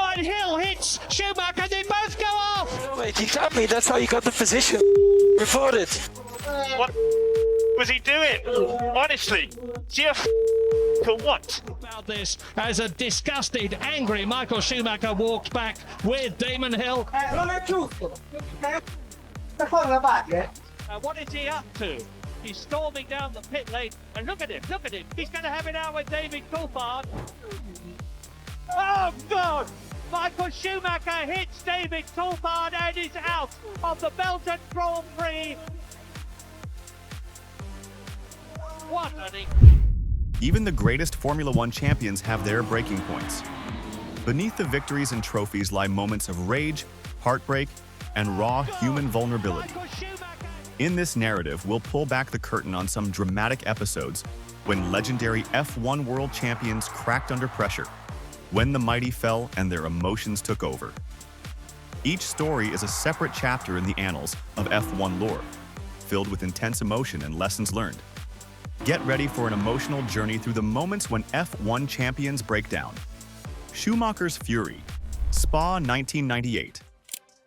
right, Hill hits Schumacher, they both go off! Wait, he tapped me, that's how you got the position. Report it. What was he doing? Honestly, just for what? About this as a disgusted, angry Michael Schumacher walks back with Damon Hill. What is he up to? He's storming down the pit lane, and look at him, he's going to have it out with David Coulthard. Oh God! Michael Schumacher hits David Coulthard and is out of the Belgian Grand Prix. What an... Even the greatest Formula One champions have their breaking points. Beneath the victories and trophies lie moments of rage, heartbreak, and raw human vulnerability. In this narrative, we'll pull back the curtain on some dramatic episodes when legendary F1 world champions cracked under pressure, when the mighty fell and their emotions took over. Each story is a separate chapter in the annals of F1 lore, filled with intense emotion and lessons learned. Get ready for an emotional journey through the moments when F1 champions break down. Schumacher's Fury, Spa 1998.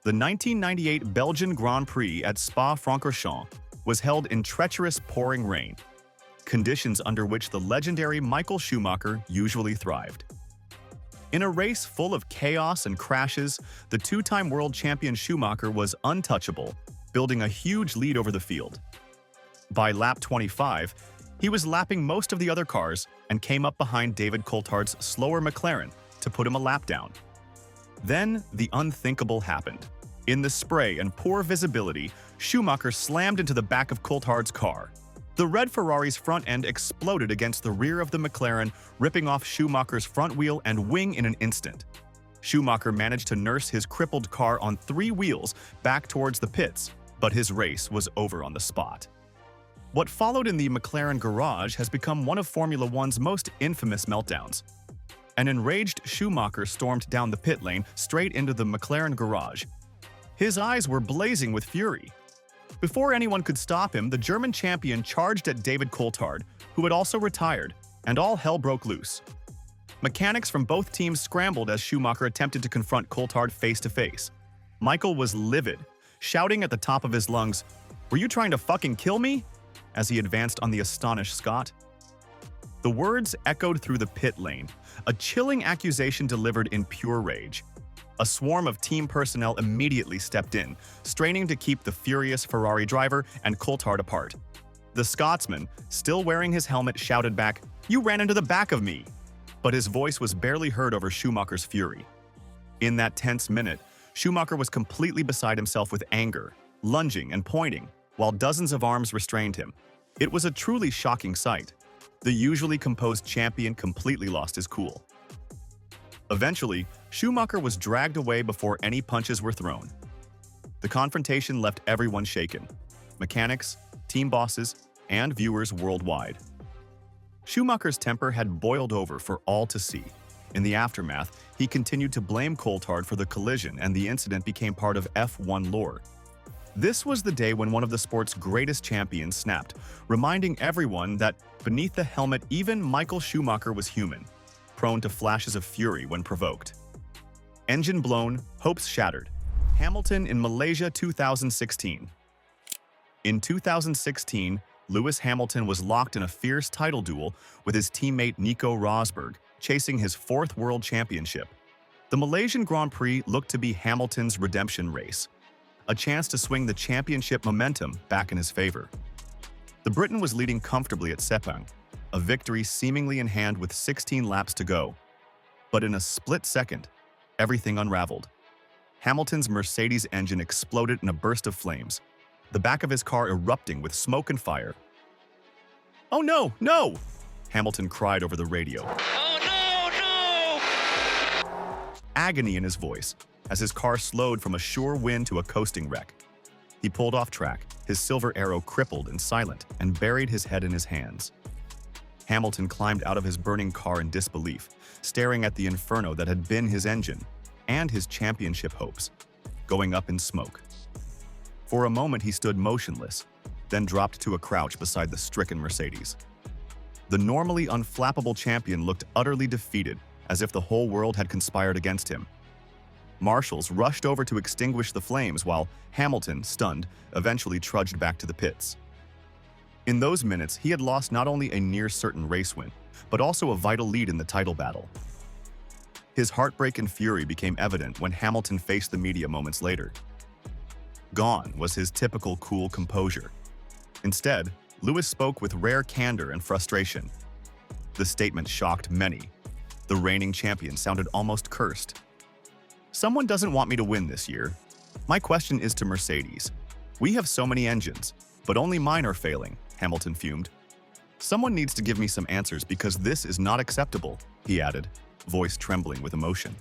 The 1998 Belgian Grand Prix at Spa-Francorchamps was held in treacherous pouring rain, conditions under which the legendary Michael Schumacher usually thrived. In a race full of chaos and crashes, the two-time world champion Schumacher was untouchable, building a huge lead over the field. By lap 25, he was lapping most of the other cars and came up behind David Coulthard's slower McLaren to put him a lap down. Then, the unthinkable happened. In the spray and poor visibility, Schumacher slammed into the back of Coulthard's car. The red Ferrari's front end exploded against the rear of the McLaren, ripping off Schumacher's front wheel and wing in an instant. Schumacher managed to nurse his crippled car on 3 wheels back towards the pits, but his race was over on the spot. What followed in the McLaren garage has become one of Formula One's most infamous meltdowns. An enraged Schumacher stormed down the pit lane straight into the McLaren garage. His eyes were blazing with fury. Before anyone could stop him, the German champion charged at David Coulthard, who had also retired, and all hell broke loose. Mechanics from both teams scrambled as Schumacher attempted to confront Coulthard face-to-face. Michael was livid, shouting at the top of his lungs, "Were you trying to fucking kill me?" as he advanced on the astonished Scot. The words echoed through the pit lane, a chilling accusation delivered in pure rage. A swarm of team personnel immediately stepped in, straining to keep the furious Ferrari driver and Coulthard apart. The Scotsman, still wearing his helmet, shouted back, "You ran into the back of me!" But his voice was barely heard over Schumacher's fury. In that tense minute, Schumacher was completely beside himself with anger, lunging and pointing, while dozens of arms restrained him. It was a truly shocking sight. The usually composed champion completely lost his cool. Eventually, Schumacher was dragged away before any punches were thrown. The confrontation left everyone shaken: mechanics, team bosses, and viewers worldwide. Schumacher's temper had boiled over for all to see. In the aftermath, he continued to blame Coulthard for the collision, and the incident became part of F1 lore. This was the day when one of the sport's greatest champions snapped, reminding everyone that beneath the helmet, even Michael Schumacher was human, prone to flashes of fury when provoked. Engine blown, hopes shattered. Hamilton in Malaysia 2016. In 2016, Lewis Hamilton was locked in a fierce title duel with his teammate Nico Rosberg, chasing his 4th world championship. The Malaysian Grand Prix looked to be Hamilton's redemption race, a chance to swing the championship momentum back in his favor. The Briton was leading comfortably at Sepang, a victory seemingly in hand with 16 laps to go. But in a split second, everything unraveled. Hamilton's Mercedes engine exploded in a burst of flames, the back of his car erupting with smoke and fire. "Oh no, no!" Hamilton cried over the radio. Oh no, no! Agony in his voice as his car slowed from a sure win to a coasting wreck. He pulled off track, his silver arrow crippled and silent, and buried his head in his hands. Hamilton climbed out of his burning car in disbelief, staring at the inferno that had been his engine and his championship hopes, going up in smoke. For a moment he stood motionless, then dropped to a crouch beside the stricken Mercedes. The normally unflappable champion looked utterly defeated, as if the whole world had conspired against him. Marshals rushed over to extinguish the flames while Hamilton, stunned, eventually trudged back to the pits. In those minutes, he had lost not only a near-certain race win, but also a vital lead in the title battle. His heartbreak and fury became evident when Hamilton faced the media moments later. Gone was his typical cool composure. Instead, Lewis spoke with rare candor and frustration. The statement shocked many. The reigning champion sounded almost cursed. "Someone doesn't want me to win this year. My question is to Mercedes. We have so many engines, but only mine are failing," Hamilton fumed. "Someone needs to give me some answers because this is not acceptable," he added, voice trembling with emotion.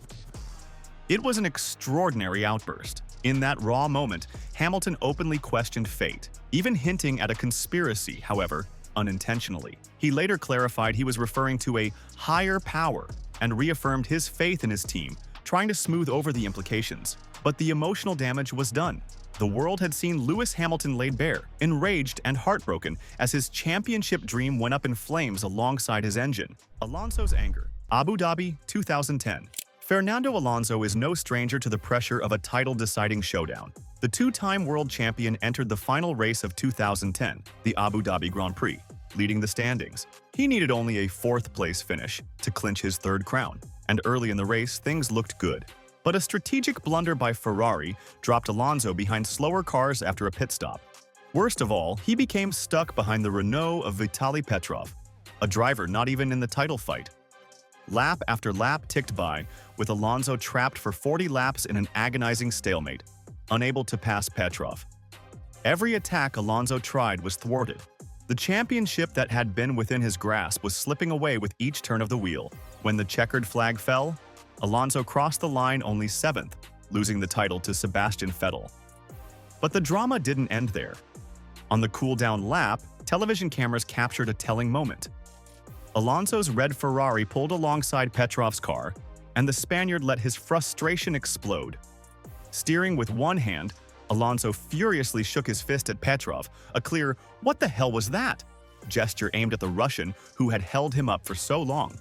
It was an extraordinary outburst. In that raw moment, Hamilton openly questioned fate, even hinting at a conspiracy, however, unintentionally. He later clarified he was referring to a higher power and reaffirmed his faith in his team, trying to smooth over the implications. But the emotional damage was done. The world had seen Lewis Hamilton laid bare, enraged and heartbroken as his championship dream went up in flames alongside his engine. Alonso's anger. Abu Dhabi, 2010. Fernando Alonso is no stranger to the pressure of a title-deciding showdown. The two-time world champion entered the final race of 2010, the Abu Dhabi Grand Prix, leading the standings. He needed only a fourth-place finish to clinch his third crown, and early in the race, things looked good. But a strategic blunder by Ferrari dropped Alonso behind slower cars after a pit stop. Worst of all, he became stuck behind the Renault of Vitaly Petrov, a driver not even in the title fight. Lap after lap ticked by, with Alonso trapped for 40 laps in an agonizing stalemate, unable to pass Petrov. Every attack Alonso tried was thwarted. The championship that had been within his grasp was slipping away with each turn of the wheel. When the checkered flag fell, Alonso crossed the line only 7th, losing the title to Sebastian Vettel. But the drama didn't end there. On the cool-down lap, television cameras captured a telling moment. Alonso's red Ferrari pulled alongside Petrov's car, and the Spaniard let his frustration explode. Steering with one hand, Alonso furiously shook his fist at Petrov, a clear "what the hell was that?" gesture aimed at the Russian who had held him up for so long.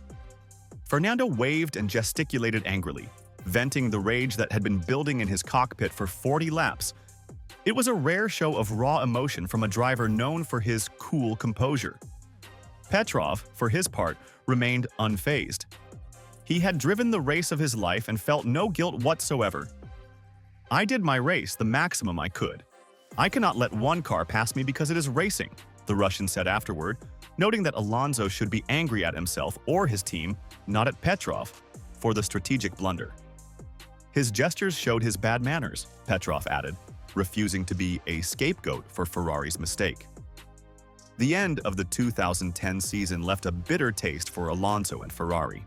Fernando waved and gesticulated angrily, venting the rage that had been building in his cockpit for 40 laps. It was a rare show of raw emotion from a driver known for his cool composure. Petrov, for his part, remained unfazed. He had driven the race of his life and felt no guilt whatsoever. "I did my race the maximum I could. I cannot let one car pass me because it is racing," the Russian said afterward, noting that Alonso should be angry at himself or his team, not at Petrov, for the strategic blunder. "His gestures showed his bad manners," Petrov added, refusing to be a scapegoat for Ferrari's mistake. The end of the 2010 season left a bitter taste for Alonso and Ferrari.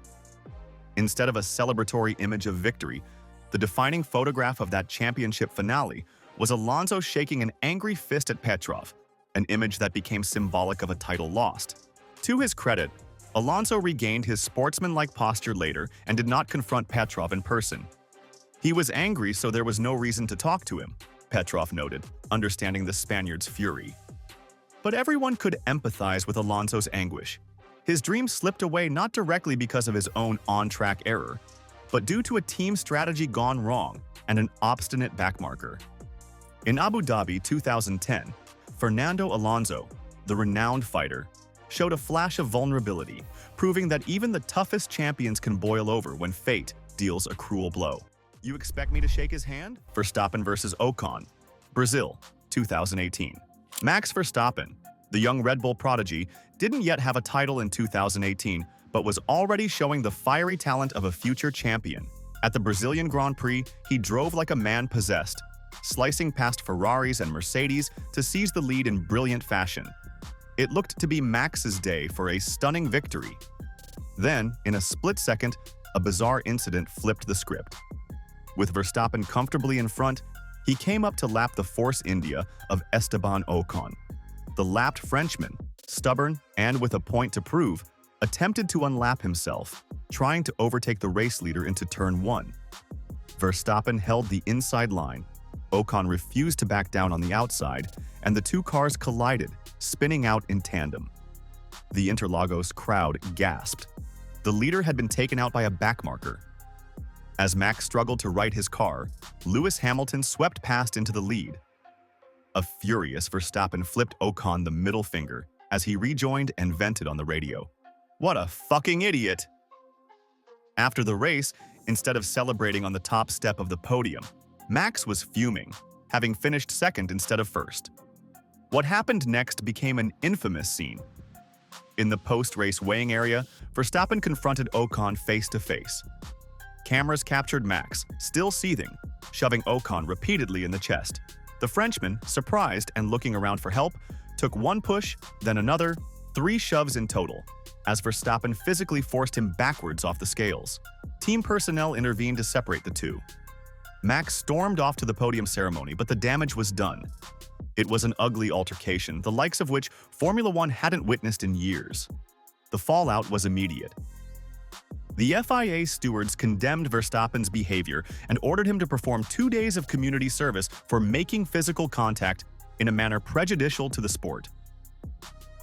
Instead of a celebratory image of victory, the defining photograph of that championship finale was Alonso shaking an angry fist at Petrov, an image that became symbolic of a title lost. To his credit, Alonso regained his sportsmanlike posture later and did not confront Petrov in person. "He was angry, so there was no reason to talk to him," Petrov noted, understanding the Spaniard's fury. But everyone could empathize with Alonso's anguish. His dream slipped away not directly because of his own on-track error, but due to a team strategy gone wrong and an obstinate backmarker. In Abu Dhabi 2010, Fernando Alonso, the renowned fighter, showed a flash of vulnerability, proving that even the toughest champions can boil over when fate deals a cruel blow. "You expect me to shake his hand?" Verstappen versus Ocon, Brazil, 2018. Max Verstappen, the young Red Bull prodigy, didn't yet have a title in 2018, but was already showing the fiery talent of a future champion. At the Brazilian Grand Prix, he drove like a man possessed, slicing past Ferraris and Mercedes to seize the lead in brilliant fashion. It looked to be Max's day for a stunning victory. Then, in a split second, a bizarre incident flipped the script. With Verstappen comfortably in front, he came up to lap the Force India of Esteban Ocon. The lapped Frenchman, stubborn and with a point to prove, attempted to unlap himself, trying to overtake the race leader into turn 1. Verstappen held the inside line. Ocon refused to back down on the outside, and the two cars collided, spinning out in tandem. The Interlagos crowd gasped. The leader had been taken out by a backmarker. As Max struggled to right his car, Lewis Hamilton swept past into the lead. A furious Verstappen flipped Ocon the middle finger as he rejoined and vented on the radio. "What a fucking idiot!" After the race, instead of celebrating on the top step of the podium, Max was fuming, having finished second instead of first. What happened next became an infamous scene. In the post-race weighing area, Verstappen confronted Ocon face-to-face. Cameras captured Max, still seething, shoving Ocon repeatedly in the chest. The Frenchman, surprised and looking around for help, took one push, then another, 3 shoves in total, as Verstappen physically forced him backwards off the scales. Team personnel intervened to separate the two. Max stormed off to the podium ceremony, but the damage was done. It was an ugly altercation, the likes of which Formula One hadn't witnessed in years. The fallout was immediate. The FIA stewards condemned Verstappen's behavior and ordered him to perform 2 days of community service for making physical contact in a manner prejudicial to the sport.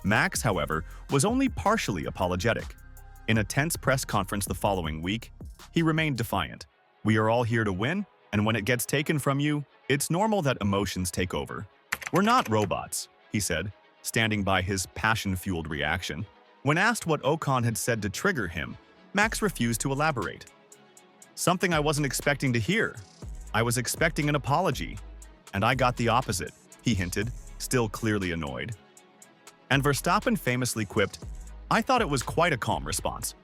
Max, however, was only partially apologetic. In a tense press conference the following week, he remained defiant. "We are all here to win, and when it gets taken from you, it's normal that emotions take over. We're not robots," he said, standing by his passion-fueled reaction. When asked what Ocon had said to trigger him, Max refused to elaborate. "Something I wasn't expecting to hear. I was expecting an apology, and I got the opposite," he hinted, still clearly annoyed. And Verstappen famously quipped, "I thought it was quite a calm response.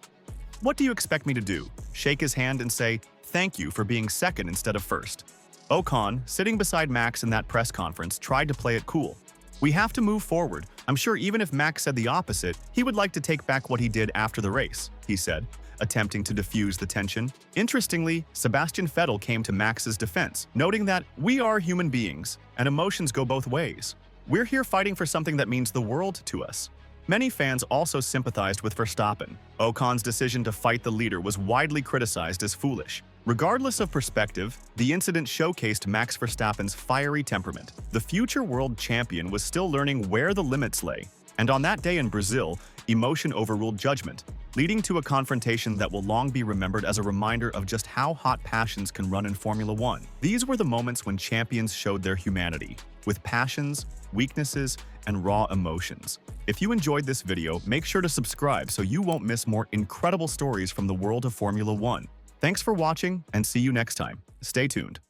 What do you expect me to do? Shake his hand and say, 'Thank you for being second instead of first?'" Ocon, sitting beside Max in that press conference, tried to play it cool. "We have to move forward. I'm sure even if Max said the opposite, he would like to take back what he did after the race," he said, attempting to diffuse the tension. Interestingly, Sebastian Vettel came to Max's defense, noting that "we are human beings, and emotions go both ways. We're here fighting for something that means the world to us." Many fans also sympathized with Verstappen. Ocon's decision to fight the leader was widely criticized as foolish. Regardless of perspective, the incident showcased Max Verstappen's fiery temperament. The future world champion was still learning where the limits lay, and on that day in Brazil, emotion overruled judgment, leading to a confrontation that will long be remembered as a reminder of just how hot passions can run in Formula One. These were the moments when champions showed their humanity, with passions, weaknesses, and raw emotions. If you enjoyed this video, make sure to subscribe so you won't miss more incredible stories from the world of Formula One. Thanks for watching, and see you next time. Stay tuned.